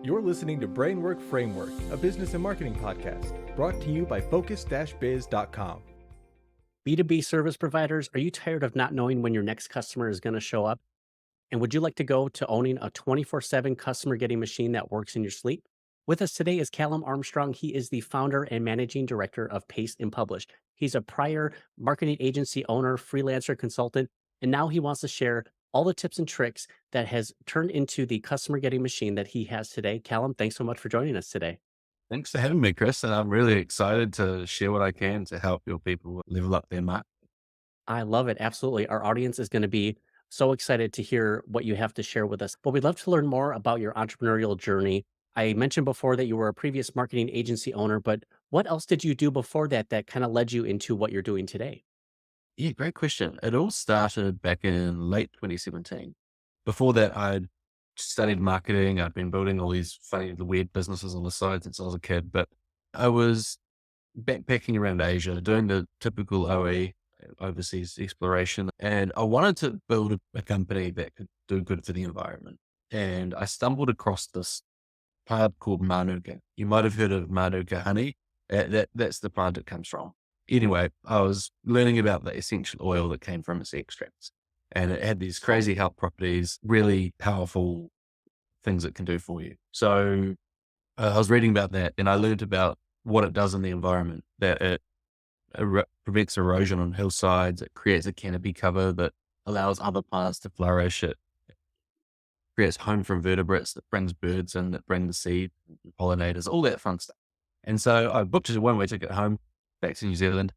You're listening to Brainwork Framework, a business and marketing podcast, brought to you by focus-biz.com. B2B service providers, are you tired of not knowing when your next customer is going to show up? And would you like to go to owning a 24/7 customer getting machine that works in your sleep? With us today is Callum Armstrong. He is the founder and managing director of Paste and Publish. He's a prior marketing agency owner, freelancer consultant, and now he wants to share all the tips and tricks that has turned into the customer getting machine that he has today. Callum, thanks so much for joining us today. Thanks for having me, Chris. And I'm really excited to share what I can to help your people level up their market. I love it. Absolutely. Our audience is going to be so excited to hear what you have to share with us. But we'd love to learn more about your entrepreneurial journey. I mentioned before that you were a previous marketing agency owner, but what else did you do before that that kind of led you into what you're doing today? Yeah, great question. It all started back in late 2017. Before that, I'd studied marketing. I'd been building all these funny, weird businesses on the side since I was a kid, but I was backpacking around Asia, doing the typical OE, overseas exploration. And I wanted to build a company that could do good for the environment. And I stumbled across this plant called Manuka. You might have heard of Manuka honey. That's the plant it comes from. Anyway, I was learning about the essential oil that came from its extracts, and it had these crazy health properties, really powerful things it can do for you. So I was reading about that, and I learned about what it does in the environment, that it prevents erosion on hillsides. It creates a canopy cover that allows other plants to flourish. It creates home for invertebrates, that brings birds in, that bring the seed, pollinators, all that fun stuff. And so I booked a one-way ticket home back to New Zealand.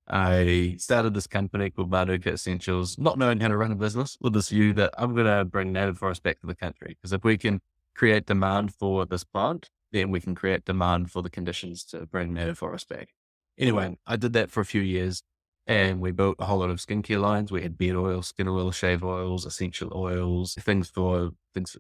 I started this company called Manuka Essentials, not knowing how to run a business, with this view that I'm going to bring native forest back to the country. Because if we can create demand for this plant, then we can create demand for the conditions to bring native forest back. Anyway, I did that for a few years, and we built a whole lot of skincare lines. We had beard oil, skin oil, shave oils, essential oils, things for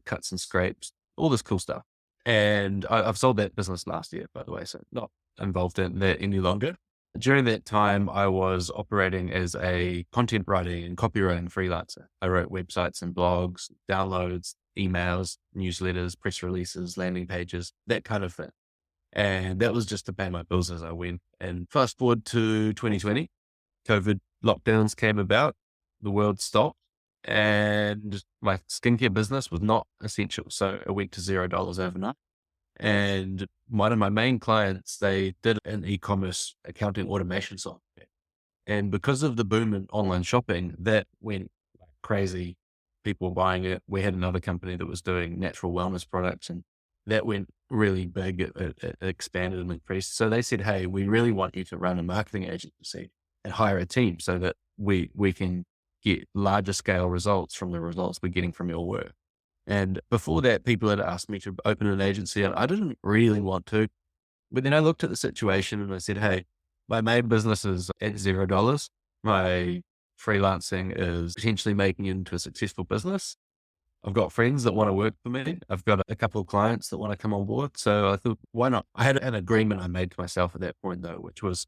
cuts and scrapes, all this cool stuff. And I've sold that business last year, by the way, so not involved in that any longer. During that time, I was operating as a content writing and copywriting freelancer. I wrote websites and blogs, downloads, emails, newsletters, press releases, landing pages, that kind of thing. And that was just to pay my bills as I went. And fast forward to 2020, COVID lockdowns came about, the world stopped, and my skincare business was not essential. So it went to $0 overnight. And one of my main clients, they did an e-commerce accounting automation software. And because of the boom in online shopping, that went crazy. People were buying it. We had another company that was doing natural wellness products, and that went really big. It expanded and increased. So they said, hey, we really want you to run a marketing agency and hire a team so that we can get larger scale results from the results we're getting from your work. And before that, people had asked me to open an agency, and I didn't really want to. But then I looked at the situation and I said, hey, my main business is at $0. My freelancing is potentially making it into a successful business. I've got friends that want to work for me. I've got a couple of clients that want to come on board. So I thought, why not? I had an agreement I made to myself at that point, though, which was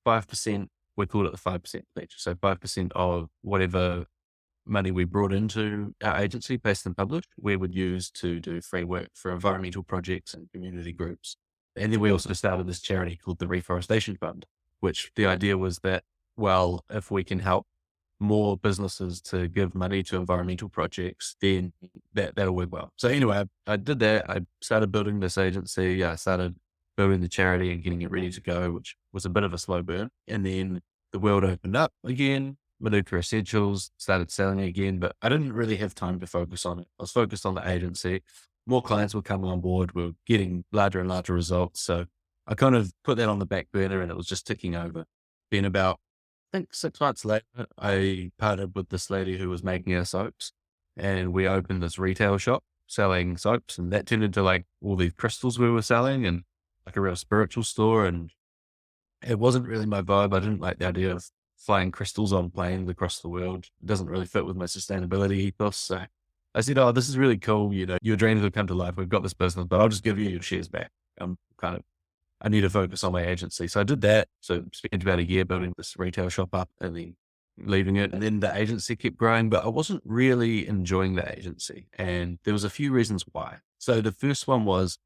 5%. We called it the 5% pledge. So 5% of whatever money we brought into our agency, Paste and Publish, we would use to do free work for environmental projects and community groups. And then we also started this charity called the Reforestation Fund, which the idea was that, well, if we can help more businesses to give money to environmental projects, then that'll work well. So anyway, I did that. I started building this agency. I started building the charity and getting it ready to go, which was a bit of a slow burn. And then the world opened up again. Manuka Essentials started selling again, but I didn't really have time to focus on it. I was focused on the agency. More clients were coming on board. We were getting larger and larger results. So I kind of put that on the back burner, and it was just ticking over. Then about, I think 6 months later, I partnered with this lady who was making our soaps, and we opened this retail shop selling soaps, and that turned into like all these crystals we were selling and like a real spiritual store. And it wasn't really my vibe. I didn't like the idea of flying crystals on planes across the world. It doesn't really fit with my sustainability ethos. So I said, oh, this is really cool. You know, your dreams will come to life. We've got this business, but I'll just give you your shares back. I need to focus on my agency. So I did that. So spent about a year building this retail shop up, and then leaving it. And then the agency kept growing, but I wasn't really enjoying the agency. And there was a few reasons why. So the first one was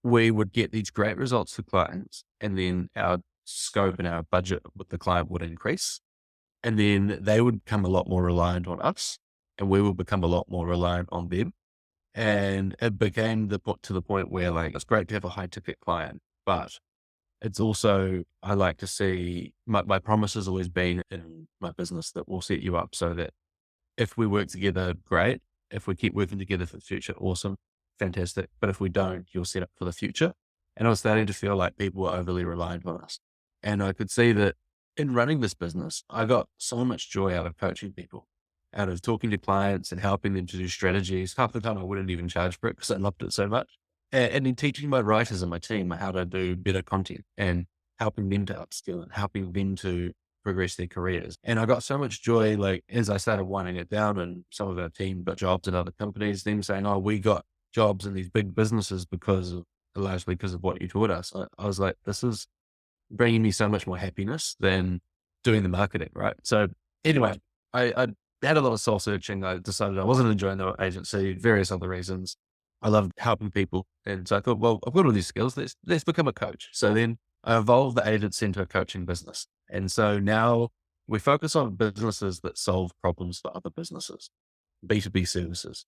we would get these great results for clients, and then our scope and our budget with the client would increase. And then they would become a lot more reliant on us, and we would become a lot more reliant on them. And it became to the point where, like, it's great to have a high ticket client, but it's also, I like to see my promise has always been in my business that we'll set you up so that if we work together, great. If we keep working together for the future, awesome, fantastic. But if we don't, you're set up for the future. And I was starting to feel like people were overly reliant on us. And I could see that in running this business, I got so much joy out of coaching people, out of talking to clients and helping them to do strategies. Half the time I wouldn't even charge for it because I loved it so much. And then teaching my writers and my team how to do better content and helping them to upskill and helping them to progress their careers. And I got so much joy, like, as I started winding it down and some of our team got jobs in other companies, them saying, oh, we got jobs in these big businesses largely because of what you taught us. I was like, this is bringing me so much more happiness than doing the marketing, right? So anyway, I had a lot of soul searching. I decided I wasn't enjoying the agency, various other reasons. I loved helping people. And so I thought, well, I've got all these skills. Let's become a coach. So then I evolved the agency into a coaching business. And so now we focus on businesses that solve problems for other businesses, B2B services.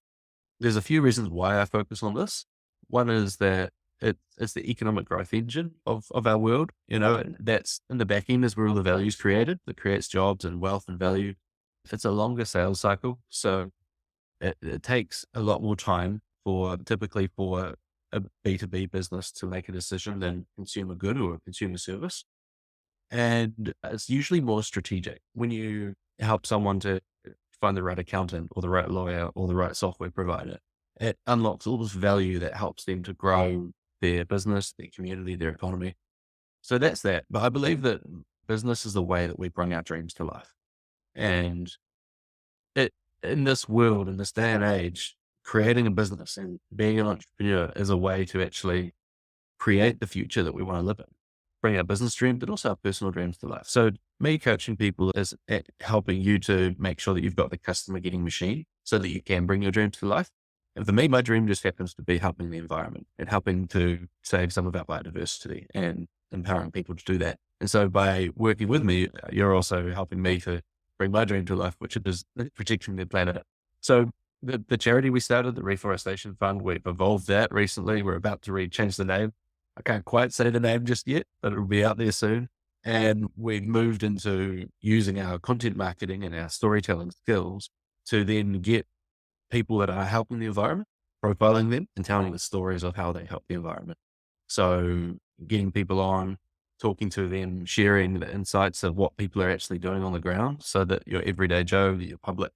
There's a few reasons why I focus on this. One is that it's the economic growth engine of our world, and that's in the back end is where all the value is created, that creates jobs and wealth and value. It's a longer sales cycle. So it takes a lot more time typically for a B2B business to make a decision than consumer good or a consumer service. And it's usually more strategic when you help someone to find the right accountant or the right lawyer or the right software provider. It unlocks all this value that helps them to grow their business, their community, their economy. So that's that. But I believe that business is the way that we bring our dreams to life. And in this world, in this day and age, creating a business and being an entrepreneur is a way to actually create the future that we want to live in, bring our business dream, but also our personal dreams to life. So me coaching people is helping you to make sure that you've got the customer getting machine so that you can bring your dreams to life. And for me, my dream just happens to be helping the environment and helping to save some of our biodiversity and empowering people to do that. And so by working with me, you're also helping me to bring my dream to life, which is protecting the planet. So the charity we started, the Reforestation Fund, we've evolved that recently. We're about to change the name. I can't quite say the name just yet, but it'll be out there soon. And we've moved into using our content marketing and our storytelling skills to then get people that are helping the environment, profiling them and telling the stories of how they help the environment. So getting people on, talking to them, sharing the insights of what people are actually doing on the ground so that your everyday Joe, your public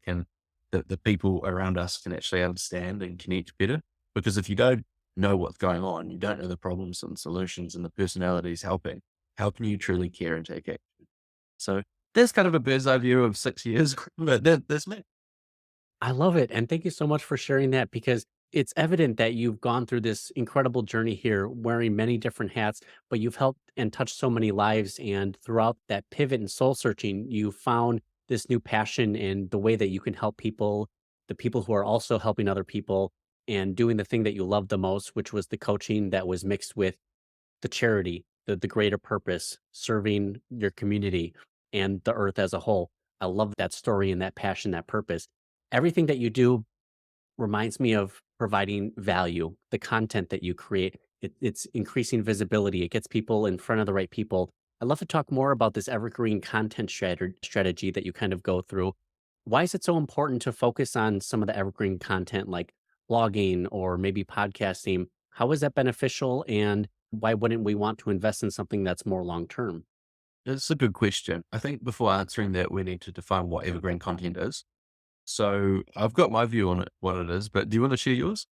the people around us can actually understand and connect better. Because if you don't know what's going on, you don't know the problems and solutions and the personalities helping, how can you truly care and take action? So that's kind of a bird's eye view of 6 years, but that's me. I love it. And thank you so much for sharing that because it's evident that you've gone through this incredible journey here, wearing many different hats, but you've helped and touched so many lives. And throughout that pivot and soul searching, you found this new passion in the way that you can help people, the people who are also helping other people and doing the thing that you love the most, which was the coaching that was mixed with the charity, the greater purpose, serving your community and the earth as a whole. I love that story and that passion, that purpose. Everything that you do reminds me of providing value, the content that you create. It's increasing visibility. It gets people in front of the right people. I'd love to talk more about this evergreen content strategy that you kind of go through. Why is it so important to focus on some of the evergreen content like blogging or maybe podcasting? How is that beneficial? And why wouldn't we want to invest in something that's more long term? It's a good question. I think before answering that, we need to define what evergreen content is. So I've got my view on it, what it is, but do you want to share yours?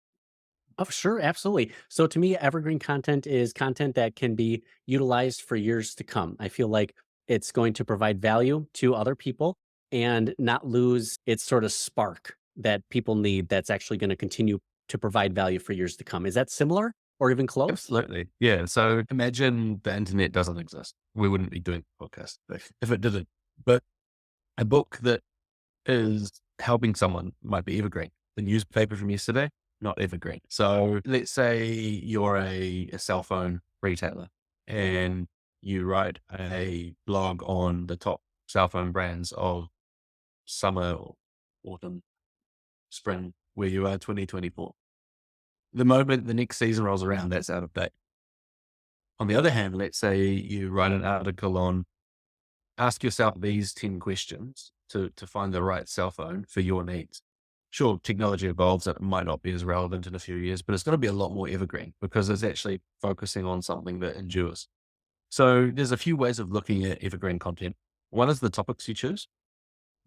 Oh, sure, absolutely. So to me, evergreen content is content that can be utilized for years to come. I feel like it's going to provide value to other people and not lose its sort of spark that people need that's actually going to continue to provide value for years to come. Is that similar or even close? Absolutely. Yeah. So imagine the internet doesn't exist. We wouldn't be doing the podcast if it didn't. But A book that is helping someone might be evergreen. The newspaper from yesterday, not evergreen. So let's say you're a cell phone retailer and you write a blog on the top cell phone brands of summer or autumn, spring, where you are 2024. The moment the next season rolls around, that's out of date. On the other hand, let's say you write an article on ask yourself these 10 questions to find the right cell phone for your needs. Sure, technology evolves and it might not be as relevant in a few years, but it's going to be a lot more evergreen because it's actually focusing on something that endures. So there's a few ways of looking at evergreen content. One is the topics you choose.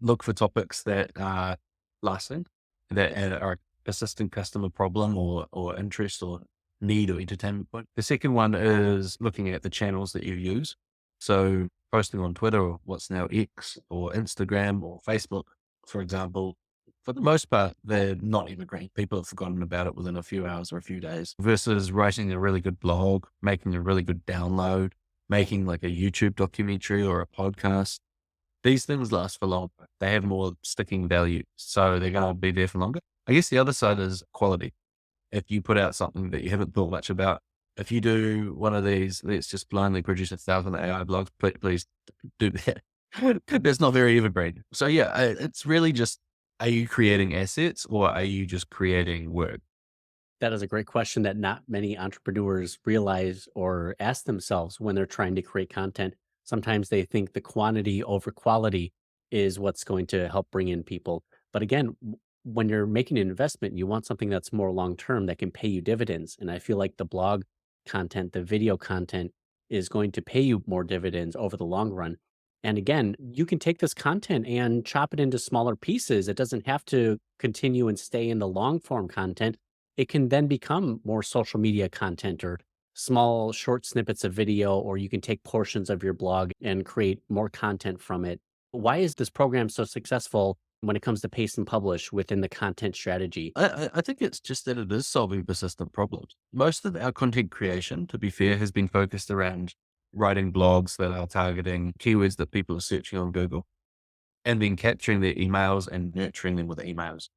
Look for topics that are lasting, that are a persistent customer problem or interest or need or entertainment point. The second one is looking at the channels that you use. So posting on Twitter or what's now X or Instagram or Facebook, for example, for the most part, they're not evergreen. People have forgotten about it within a few hours or a few days versus writing a really good blog, making a really good download, making like a YouTube documentary or a podcast. These things last for longer. They have more sticking value. So they're going to be there for longer. I guess the other side is quality. If you put out something that you haven't thought much about, if you do one of these, let's just blindly produce 1,000 AI blogs, please do that. That's not very evergreen. So yeah, it's really just, are you creating assets or are you just creating work? That is a great question that not many entrepreneurs realize or ask themselves when they're trying to create content. Sometimes they think the quantity over quality is what's going to help bring in people. But again, when you're making an investment, you want something that's more long term that can pay you dividends. And I feel like the blog content, the video content is going to pay you more dividends over the long run. And again, you can take this content and chop it into smaller pieces. It doesn't have to continue and stay in the long form content. It can then become more social media content or small short snippets of video, or you can take portions of your blog and create more content from it. Why is this program so successful when it comes to paste and publish within the content strategy? I think it's just that it is solving persistent problems. Most of our content creation, to be fair, has been focused around writing blogs that are targeting keywords that people are searching on Google and then capturing their emails and nurturing them with emails.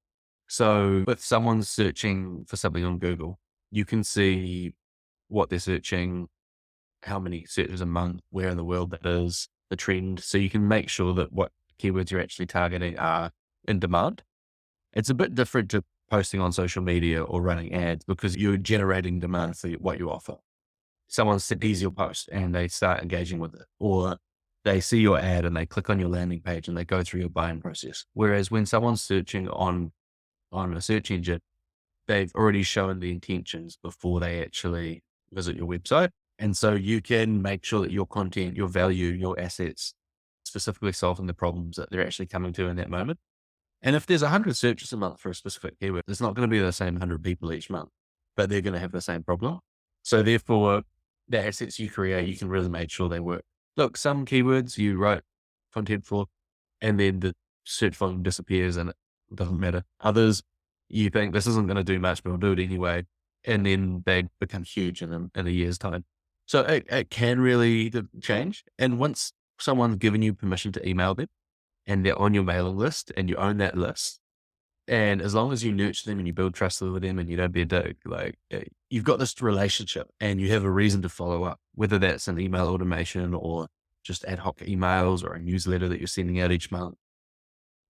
So if someone's searching for something on Google, you can see what they're searching, how many searches a month, where in the world that is, the trend. So you can make sure that what keywords you're actually targeting are in demand. It's a bit different to posting on social media or running ads because you're generating demand for what you offer. Someone sees your post and they start engaging with it, or they see your ad and they click on your landing page and they go through your buying process. Whereas when someone's searching on a search engine, they've already shown the intentions before they actually visit your website. And so you can make sure that your content, your value, your assets, specifically solving the problems that they're actually coming to in that moment. And if there's 100 searches a month for a specific keyword, it's not going to be the same 100 people each month, but they're going to have the same problem. So therefore, the assets you create, you can really make sure they work. Look, some keywords you write content for, and then the search volume disappears and it doesn't matter. Others, you think this isn't going to do much, but we'll do it anyway. And then they become huge in a year's time. So it can really change. And once someone's given you permission to email them and they're on your mailing list and you own that list, and as long as you nurture them and you build trust with them and you don't be a dick, you've got this relationship and you have a reason to follow up, whether that's an email automation or just ad hoc emails or a newsletter that you're sending out each month.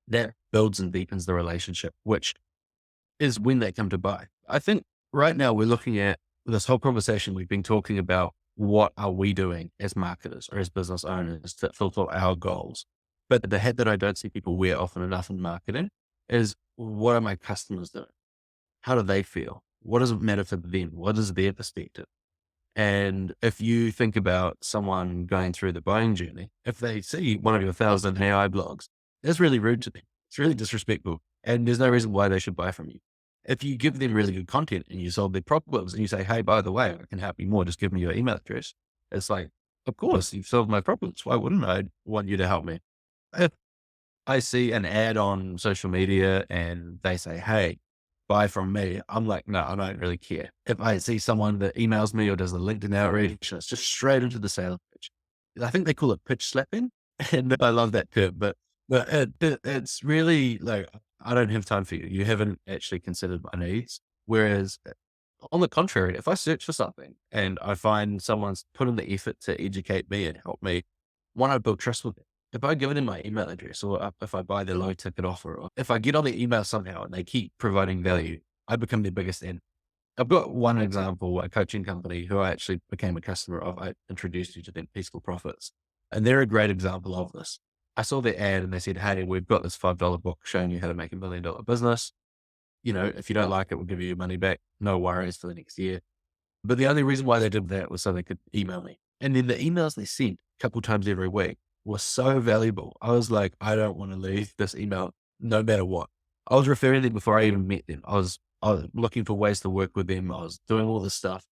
That builds and deepens the relationship, which is when they come to buy. I think right now we're looking at this whole conversation. We've been talking about what are we doing as marketers or as business owners to fulfill our goals. But the hat that I don't see people wear often enough in marketing is, what are my customers doing? How do they feel? What does it matter for them? What is their perspective? And if you think about someone going through the buying journey, if they see one of your 1,000 AI blogs, that's really rude to them. It's really disrespectful. And there's no reason why they should buy from you. If you give them really good content and you solve their problems and you say, hey, by the way, I can help you more, just give me your email address. It's like, of course, you've solved my problems. Why wouldn't I want you to help me? If I see an ad on social media and they say, hey, buy from me, I'm like, no, I don't really care. If I see someone that emails me or does a LinkedIn outreach, it's just straight into the sales pitch. I think they call it pitch slapping. And I love that term, but But it's really like, I don't have time for you. You haven't actually considered my needs. Whereas on the contrary, if I search for something and I find someone's put in the effort to educate me and help me, one, I build trust with them. If I give them my email address, or if I buy their low ticket offer, or if I get on their email somehow and they keep providing value, I become their biggest end. I've got one example, a coaching company who I actually became a customer of. I introduced you to them, Peaceful Profits, and they're a great example of this. I saw their ad and they said, "Hey, we've got this $5 book showing you how to make $1 million business. If you don't like it, we'll give you your money back. No worries for the next year." But the only reason why they did that was so they could email me. And then the emails they sent a couple times every week were so valuable. I was like, I don't want to leave this email no matter what. I was referring them before I even met them. I was looking for ways to work with them. I was doing all this stuff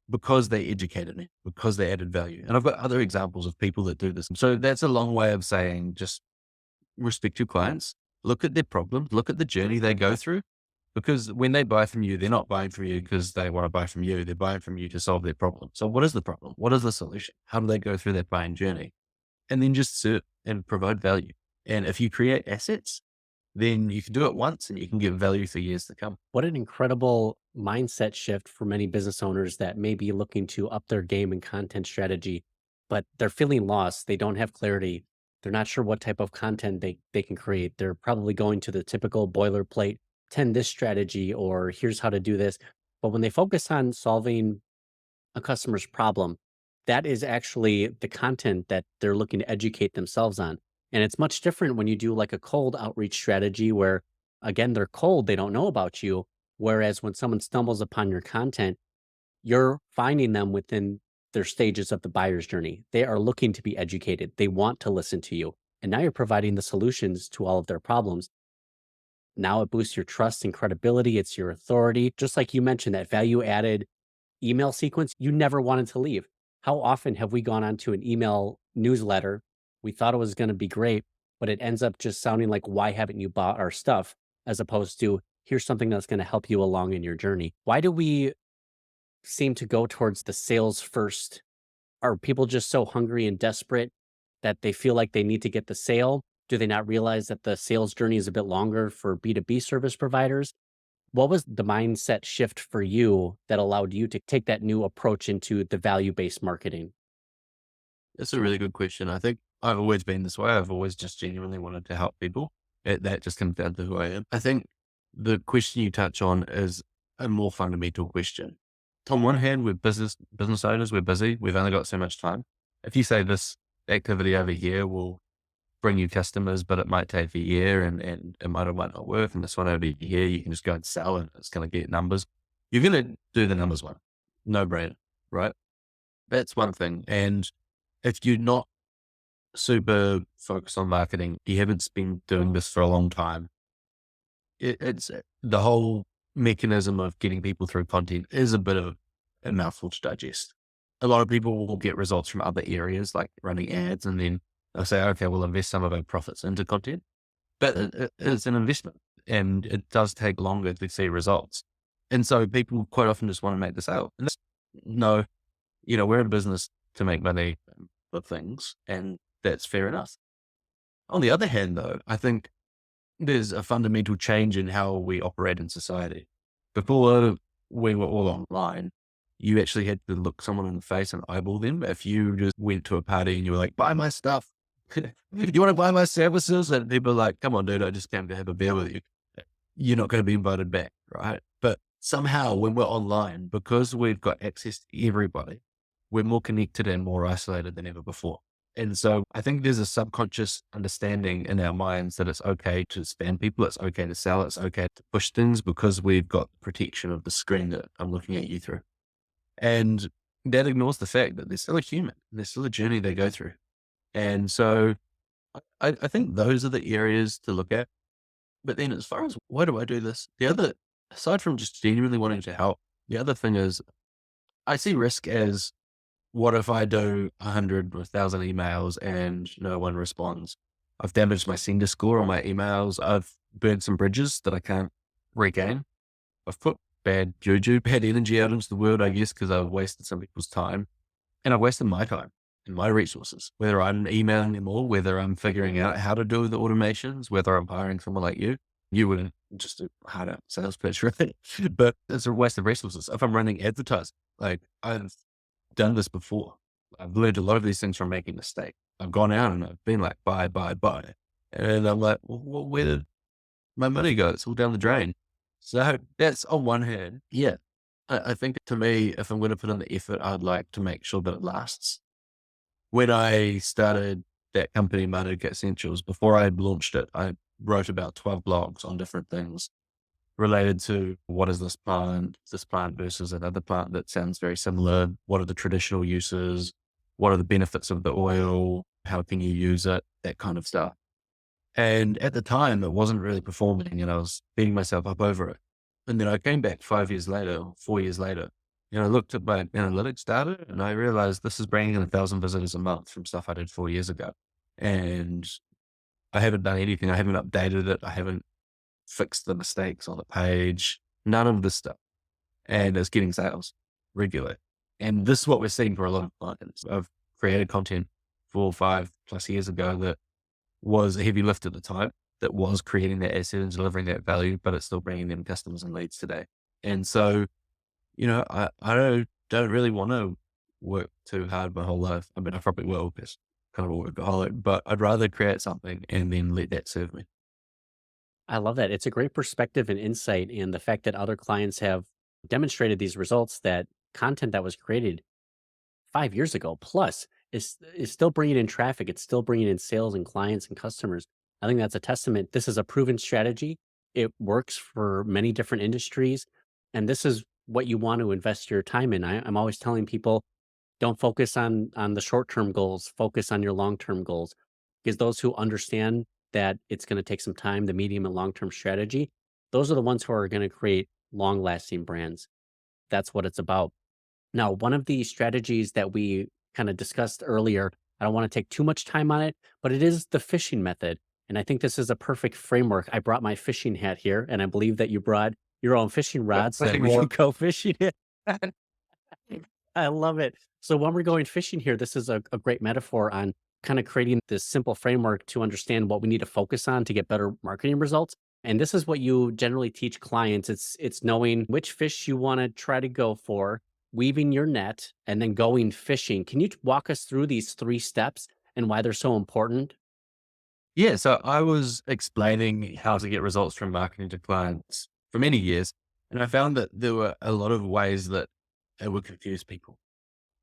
because they educated me, because they added value. And I've got other examples of people that do this. So that's a long way of saying, just respect your clients, look at their problems, look at the journey they go through. Because when they buy from you, they're not buying from you because they want to buy from you. They're buying from you to solve their problem. So what is the problem? What is the solution? How do they go through that buying journey? And then just serve and provide value. And if you create assets, then you can do it once and you can give value for years to come. What an incredible mindset shift for many business owners that may be looking to up their game and content strategy, but they're feeling lost. They don't have clarity. They're not sure what type of content they can create. They're probably going to the typical boilerplate, 10 this strategy, or here's how to do this. But when they focus on solving a customer's problem, that is actually the content that they're looking to educate themselves on. And it's much different when you do like a cold outreach strategy where, again, they're cold, they don't know about you. Whereas when someone stumbles upon your content, you're finding them within their stages of the buyer's journey. They are looking to be educated, they want to listen to you. And now you're providing the solutions to all of their problems. Now it boosts your trust and credibility. It's your authority. Just like you mentioned, that value added email sequence you never wanted to leave. How often have we gone onto an email newsletter? We thought it was going to be great, but it ends up just sounding like, why haven't you bought our stuff? As opposed to, here's something that's going to help you along in your journey. Why do we seem to go towards the sales first? Are people just so hungry and desperate that they feel like they need to get the sale? Do they not realize that the sales journey is a bit longer for B2B service providers? What was the mindset shift for you that allowed you to take that new approach into the value-based marketing? That's a really good question. I think I've always been this way. I've always just genuinely wanted to help people. That just comes down to who I am. I think the question you touch on is a more fundamental question. On one hand, we're business owners, we're busy, we've only got so much time. If you say this activity over here will bring you customers, but it might take a year and it might or might not work. And this one over here, you can just go and sell and it's going to get numbers. You're going to do the numbers one. No brainer, right? That's one thing. And if you're not super focused on marketing, you haven't been doing this for a long time, it's the whole mechanism of getting people through content is a bit of a mouthful to digest. A lot of people will get results from other areas like running ads, and then they'll say, okay, we'll invest some of our profits into content, but it's an investment and it does take longer to see results. And so people quite often just want to make the sale. And no, we're in business to make money for things, and that's fair enough. On the other hand, though, I think there's a fundamental change in how we operate in society. Before we were all online, you actually had to look someone in the face and eyeball them. If you just went to a party and you were like, buy my stuff, do you want to buy my services? And people are like, come on, dude, I just came to have a beer with you. You're not going to be invited back, right? But somehow when we're online, because we've got access to everybody, we're more connected and more isolated than ever before. And so I think there's a subconscious understanding in our minds that it's okay to spam people. It's okay to sell. It's okay to push things because we've got the protection of the screen that I'm looking at you through. And that ignores the fact that they're still a human. There's still a journey they go through. And so I think those are the areas to look at. But then as far as why do I do this? Aside from just genuinely wanting to help, the other thing is I see risk as, what if I do 100 or 1,000 emails and no one responds? I've damaged my sender score on my emails. I've burned some bridges that I can't regain. I've put bad juju, bad energy out into the world, I guess, because I've wasted some people's time and I've wasted my time. in my resources, whether I'm emailing them all, whether I'm figuring out how to do the automations, whether I'm hiring someone like you wouldn't just a harder sales pitch, right? But it's a waste of resources. If I'm running advertising, like I've done this before. I've learned a lot of these things from making mistakes. I've gone out and I've been like, buy, buy, buy. And I'm like, well, where did my money go? It's all down the drain. So that's on one hand. Yeah. I think to me, if I'm going to put in the effort, I'd like to make sure that it lasts. When I started that company, Manu Essentials, before I launched it, I wrote about 12 blogs on different things related to what is this plant versus another plant that sounds very similar. What are the traditional uses? What are the benefits of the oil? How can you use it? That kind of stuff. And at the time, it wasn't really performing and I was beating myself up over it. And then I came back 5 years later, 4 years later, I looked at my analytics data and I realized this is bringing in 1,000 visitors a month from stuff I did 4 years ago. And I haven't done anything. I haven't updated it. I haven't fixed the mistakes on the page, none of this stuff. And it's getting sales regularly. And this is what we're seeing for a lot of clients. I've created content 4 or 5+ years ago that was a heavy lift at the time, that was creating that asset and delivering that value, but it's still bringing them customers and leads today. And so, I don't really want to work too hard my whole life. I mean, I probably will because kind of a workaholic, but I'd rather create something and then let that serve me. I love that. It's a great perspective and insight. And the fact that other clients have demonstrated these results, that content that was created 5 years ago plus is still bringing in traffic. It's still bringing in sales and clients and customers. I think that's a testament. This is a proven strategy. It works for many different industries. And this is what you want to invest your time in. I'm always telling people, don't focus on the short-term goals, focus on your long-term goals. Because those who understand that it's going to take some time, the medium and long-term strategy, those are the ones who are going to create long-lasting brands. That's what it's about. Now, one of the strategies that we kind of discussed earlier, I don't want to take too much time on it, but it is the fishing method. And I think this is a perfect framework. I brought my fishing hat here, and I believe that you brought your own fishing rod so that we can go fishing. I love it. So when we're going fishing here, this is a great metaphor on kind of creating this simple framework to understand what we need to focus on to get better marketing results. And this is what you generally teach clients. It's knowing which fish you want to try to go for, weaving your net, and then going fishing. Can you walk us through these 3 steps and why they're so important? Yeah. So I was explaining how to get results from marketing to clients for many years. And I found that there were a lot of ways that it would confuse people.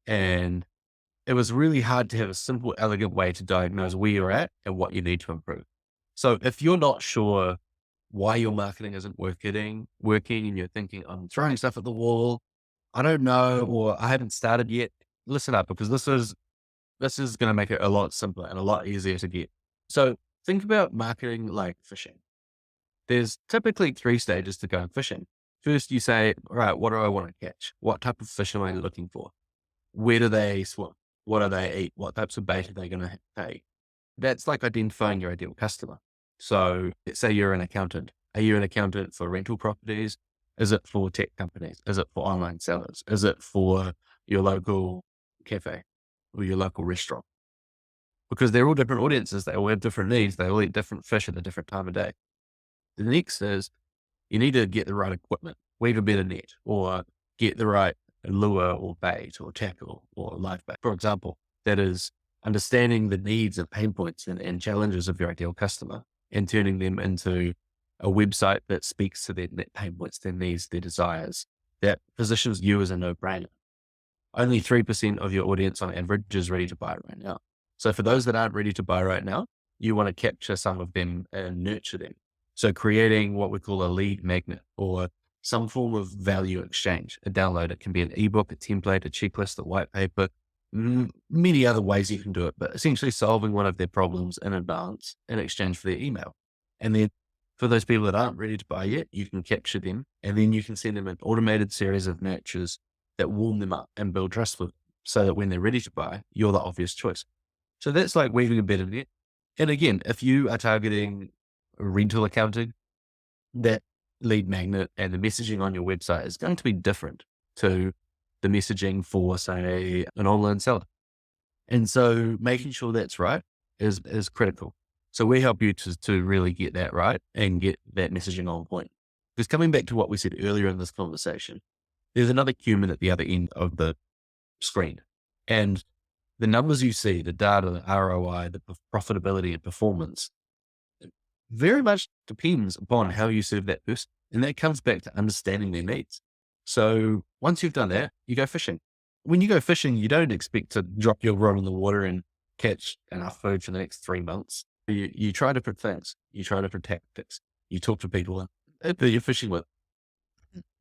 And it was really hard to have a simple, elegant way to diagnose where you're at and what you need to improve. So if you're not sure why your marketing isn't working and you're thinking, I'm throwing stuff at the wall, I don't know, or I haven't started yet, listen up because this is going to make it a lot simpler and a lot easier to get. So think about marketing like fishing. There's typically 3 stages to going fishing. First, you say, all right, what do I want to catch? What type of fish am I looking for? Where do they swim? What do they eat? What types of bait are they going to take? That's like identifying your ideal customer. So let's say you're an accountant. Are you an accountant for rental properties? Is it for tech companies? Is it for online sellers? Is it for your local cafe or your local restaurant? Because they're all different audiences. They all have different needs. They all eat different fish at a different time of day. The next is you need to get the right equipment, weave a better net, or get the right lure or bait or tackle or live bait. For example, that is understanding the needs and pain points and challenges of your ideal customer and turning them into a website that speaks to their pain points, their needs, their desires, that positions you as a no-brainer. Only 3% of your audience on average is ready to buy right now. So for those that aren't ready to buy right now, you want to capture some of them and nurture them. So creating what we call a lead magnet or some form of value exchange, a download. It can be an ebook, a template, a checklist, a white paper, many other ways you can do it, but essentially solving one of their problems in advance in exchange for their email. And then for those people that aren't ready to buy yet, you can capture them and then you can send them an automated series of nurtures that warm them up and build trust with them so that when they're ready to buy, you're the obvious choice. So that's like weaving a better net. And again, if you are targeting rental accounting, that lead magnet and the messaging on your website is going to be different to the messaging for, say, an online seller. And so making sure that's right is critical. So we help you to really get that right and get that messaging on point. Because coming back to what we said earlier in this conversation, there's another human at the other end of the screen. And the numbers you see, the data, the ROI, the profitability and performance, very much depends upon how you serve that person. And that comes back to understanding their needs. So once you've done that, you go fishing. When you go fishing, you don't expect to drop your rod in the water and catch enough food for the next 3 months. You try different things. You try different tactics. You talk to people that you're fishing with.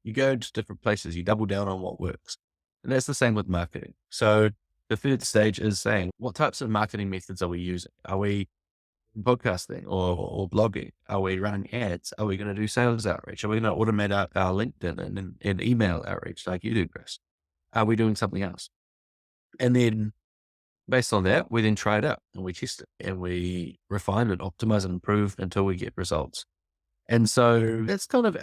You go to different places. You double down on what works. And that's the same with marketing. So the third stage is saying, what types of marketing methods are we using? Are we podcasting or blogging? Are we running ads? Are we going to do sales outreach? Are we going to automate our LinkedIn and email outreach like you do, Chris? Are we doing something else? And then based on that, we then try it out and we test it and we refine and optimize and improve until we get results. And so that's kind of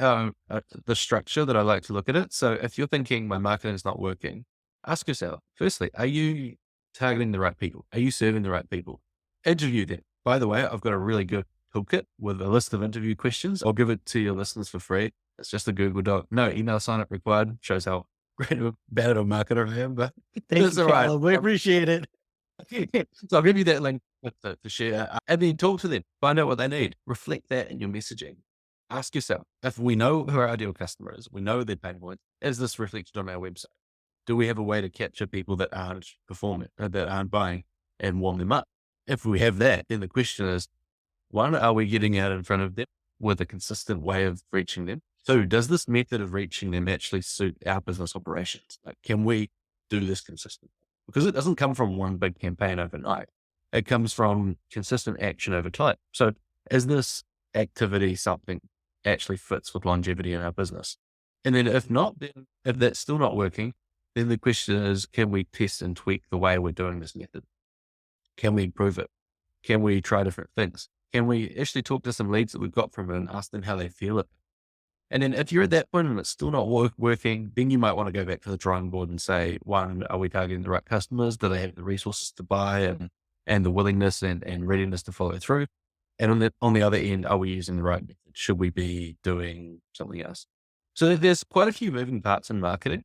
the structure that I like to look at it. So if you're thinking my marketing is not working, ask yourself, firstly, are you targeting the right people? Are you serving the right people? Interview them. By the way, I've got a really good toolkit with a list of interview questions. I'll give it to your listeners for free. It's just a Google Doc. No email sign up required. Shows how great of bad of a marketer I am, but Thank you, all right. Callum. We appreciate it. So I'll give you that link to share and then talk to them, find out what they need, reflect that in your messaging. Ask yourself, if we know who our ideal customer is, we know their pain points, is this reflected on our website? Do we have a way to capture people that aren't performing, that aren't buying and warm them up? If we have that, then the question is, one, are we getting out in front of them with a consistent way of reaching them? Two, does this method of reaching them actually suit our business operations? Like, can we do this consistently? Because it doesn't come from one big campaign overnight. It comes from consistent action over time. So is this activity something actually fits with longevity in our business? And then if not, then if that's still not working, then the question is, can we test and tweak the way we're doing this method? Can we improve it? Can we try different things? Can we actually talk to some leads that we've got from it and ask them how they feel it? And then if you're at that point and it's still not working, then you might want to go back to the drawing board and say, one, are we targeting the right customers? Do they have the resources to buy and the willingness and readiness to follow through? And on the other end, are we using the right method? Should we be doing something else? So there's quite a few moving parts in marketing.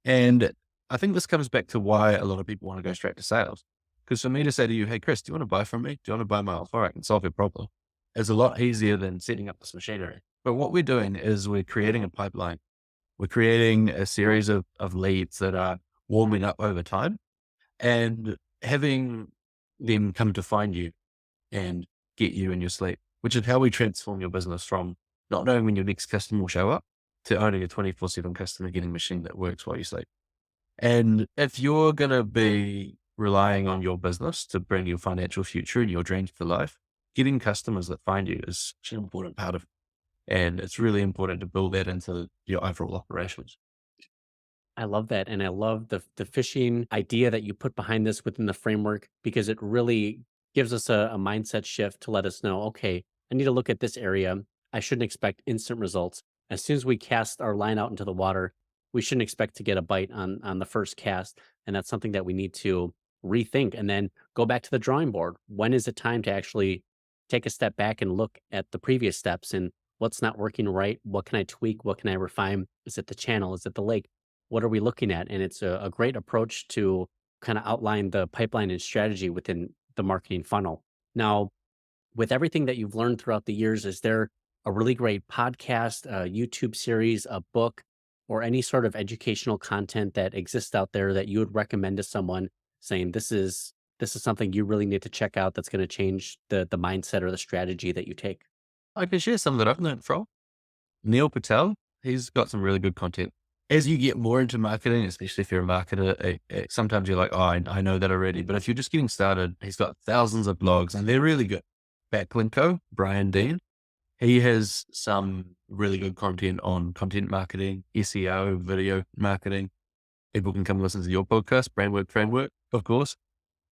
And I think this comes back to why a lot of people want to go straight to sales. Because for me to say to you, hey, Chris, do you want to buy from me? Do you want to buy my offer? I can solve your problem. It's a lot easier than setting up this machinery. But what we're doing is we're creating a pipeline. We're creating a series of leads that are warming up over time and having them come to find you and get you in your sleep, which is how we transform your business from not knowing when your next customer will show up to owning a 24/7 customer getting machine that works while you sleep. And if you're going to be relying on your business to bring your financial future and your dreams to life, getting customers that find you is such an important part of it. And it's really important to build that into your overall operations. I love that. And I love the fishing idea that you put behind this within the framework because it really gives us a mindset shift to let us know, okay, I need to look at this area. I shouldn't expect instant results. As soon as we cast our line out into the water, we shouldn't expect to get a bite on the first cast. And that's something that we need to rethink and then go back to the drawing board. When is it time to actually take a step back and look at the previous steps and what's not working right? What can I tweak? What can I refine? Is it the channel? Is it the lake? What are we looking at? And it's a great approach to kind of outline the pipeline and strategy within the marketing funnel. Now, with everything that you've learned throughout the years, is there a really great podcast, a YouTube series, a book, or any sort of educational content that exists out there that you would recommend to someone saying this is something you really need to check out that's going to change the mindset or the strategy that you take? I can share some that I've learned from Neil Patel. He's got some really good content. As you get more into marketing, especially if you're a marketer, sometimes you're like, oh, I know that already. But if you're just getting started, he's got thousands of blogs and they're really good. Backlinko, Brian Dean, he has some really good content on content marketing, SEO, video marketing. People can come listen to your podcast, Brainwork Framework, of course.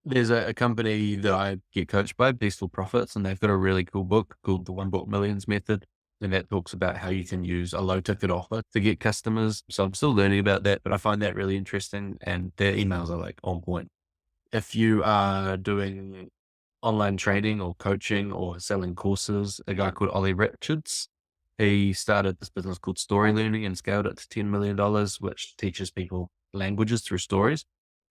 There's a company that I get coached by, Peaceful Profits, and they've got a really cool book called The One Book Millions Method. And that talks about how you can use a low ticket offer to get customers. So I'm still learning about that, but I find that really interesting and their emails are like on point. If you are doing online training or coaching or selling courses, a guy called Ollie Richards, he started this business called Story Learning and scaled it to $10 million, which teaches people languages through stories.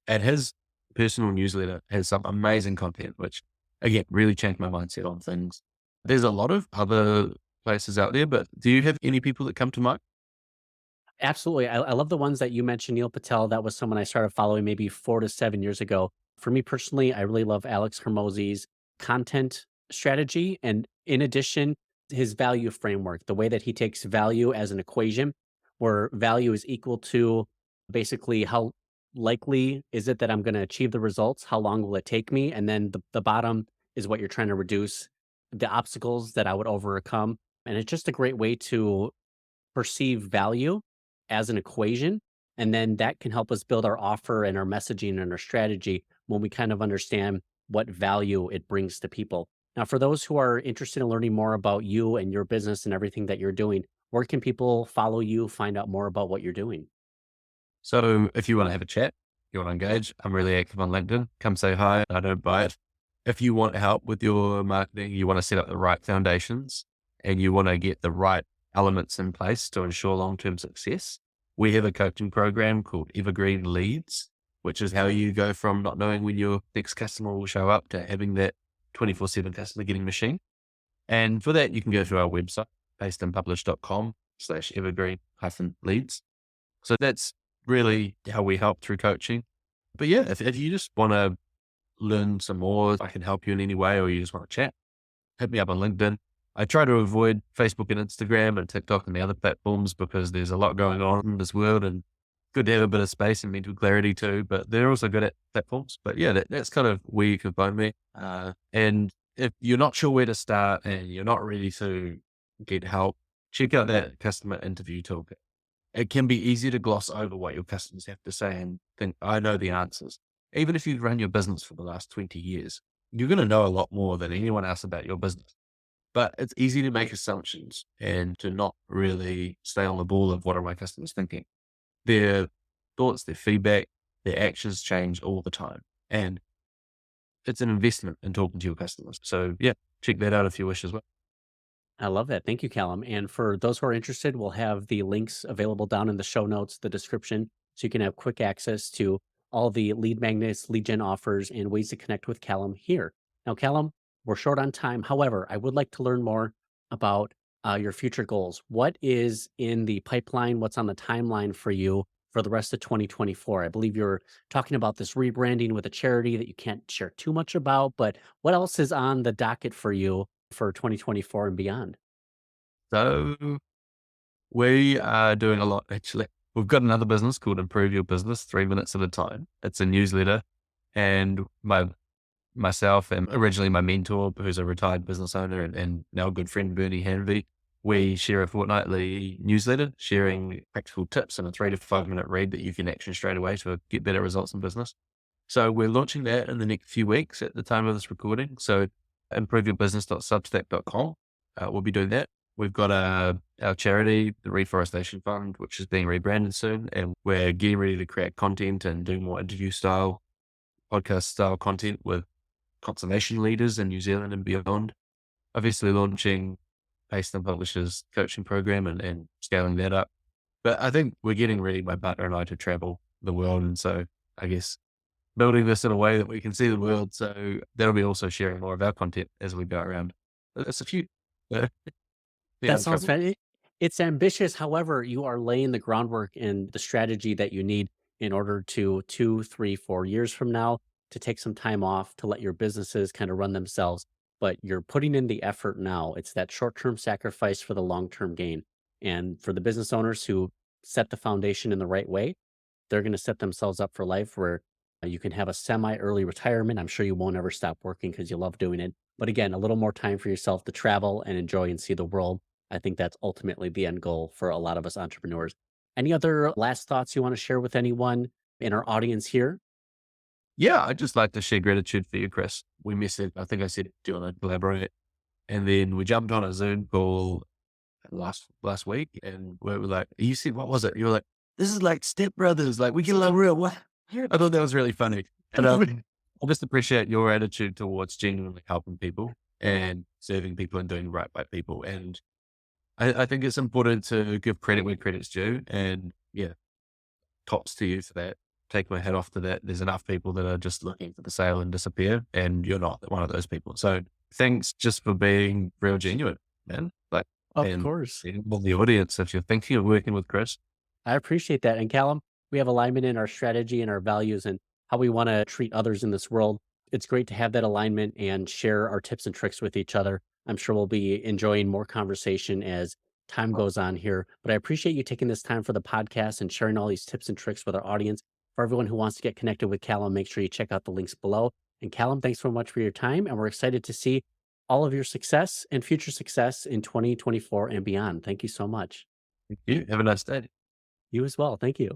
And his personal newsletter has some amazing content, which again, really changed my mindset on things. There's a lot of other places out there, but do you have any people that come to mind? Absolutely. I love the ones that you mentioned. Neil Patel, that was someone I started following maybe 4 to 7 years ago. For me personally, I really love Alex Hermosi's content strategy. And in addition, his value framework, the way that he takes value as an equation, where value is equal to basically how likely is it that I'm going to achieve the results? How long will it take me? And then the bottom is what you're trying to reduce, the obstacles that I would overcome. And it's just a great way to perceive value as an equation. And then that can help us build our offer and our messaging and our strategy when we kind of understand what value it brings to people. Now, for those who are interested in learning more about you and your business and everything that you're doing, where can people follow you, find out more about what you're doing? So if you want to have a chat, you want to engage, I'm really active on LinkedIn. Come say hi. I don't buy it. If you want help with your marketing, you want to set up the right foundations and you want to get the right elements in place to ensure long-term success, we have a coaching program called Evergreen Leads, which is how you go from not knowing when your next customer will show up to having that 24/7 customer getting machine. And for that, you can go to our website, pasteandpublish.com/evergreen-leads. So that's really how we help through coaching. But yeah, if you just want to learn some more, if I can help you in any way, or you just want to chat, hit me up on LinkedIn. I try to avoid Facebook and Instagram and TikTok and the other platforms because there's a lot going on in this world and good to have a bit of space and mental clarity too, but they're also good at platforms. But yeah, that's kind of where you can find me. And if you're not sure where to start and you're not ready to get help, check out that customer interview toolkit. It can be easy to gloss over what your customers have to say and think, I know the answers. Even if you've run your business for the last 20 years, you're going to know a lot more than anyone else about your business. But it's easy to make assumptions and to not really stay on the ball of what are my customers thinking. Their thoughts, their feedback, their actions change all the time. And it's an investment in talking to your customers. So yeah, check that out if you wish as well. I love that. Thank you, Callum. And for those who are interested, we'll have the links available down in the show notes, the description, so you can have quick access to all the lead magnets, lead gen offers, and ways to connect with Callum here. Now, Callum, we're short on time. However, I would like to learn more about your future goals. What is in the pipeline? What's on the timeline for you for the rest of 2024? I believe you're talking about this rebranding with a charity that you can't share too much about, but what else is on the docket for you for 2024 and beyond? So we are doing a lot actually. We've got another business called Improve Your Business 3 minutes at a time. It's a newsletter and myself and originally my mentor, who's a retired business owner and now a good friend, Bernie Hanvey, we share a fortnightly newsletter sharing practical tips and a 3 to 5 minute read that you can action straight away to get better results in business. So we're launching that in the next few weeks at the time of this recording. So improveyourbusiness.substack.com. We'll be doing that. We've got our charity, the Reforestation Fund, which is being rebranded soon. And we're getting ready to create content and do more interview style, podcast style content with conservation leaders in New Zealand and beyond. Obviously launching Paste and Publish's coaching program and scaling that up. But I think we're getting ready, my partner and I, to travel the world. And so I guess building this in a way that we can see the world. So that'll be also sharing more of our content as we go around. That's a few. Yeah, That I'm sounds traveling. it's ambitious. However, you are laying the groundwork and the strategy that you need in order to 2, 3, 4 years from now to take some time off to let your businesses kind of run themselves. But you're putting in the effort now. It's that short-term sacrifice for the long-term gain. And for the business owners who set the foundation in the right way, they're going to set themselves up for life where you can have a semi early retirement. I'm sure you won't ever stop working because you love doing it. But again, a little more time for yourself to travel and enjoy and see the world. I think that's ultimately the end goal for a lot of us entrepreneurs. Any other last thoughts you want to share with anyone in our audience here? Yeah, I'd just like to share gratitude for you, Chris. We missed it. I think I said, do you want to collaborate? And then we jumped on a Zoom call last week and we were like, you said, what was it? You were like, this is like Step Brothers. Like we get along real well. I thought that was really funny. And I just appreciate your attitude towards genuinely helping people and serving people and doing right by people. And I think it's important to give credit where credit's due. And yeah, tops to you for that. Take my hat off to that. There's enough people that are just looking for the sale and disappear, and you're not one of those people. So thanks just for being real genuine, man. Like, Of and course. well, the audience, if you're thinking of working with Chris, I appreciate that. And Callum, we have alignment in our strategy and our values and how we want to treat others in this world. It's great to have that alignment and share our tips and tricks with each other. I'm sure we'll be enjoying more conversation as time goes on here. But I appreciate you taking this time for the podcast and sharing all these tips and tricks with our audience. For everyone who wants to get connected with Callum, make sure you check out the links below. And Callum, thanks so much for your time. And we're excited to see all of your success and future success in 2024 and beyond. Thank you so much. thank you. Have a nice day. You as well. Thank you.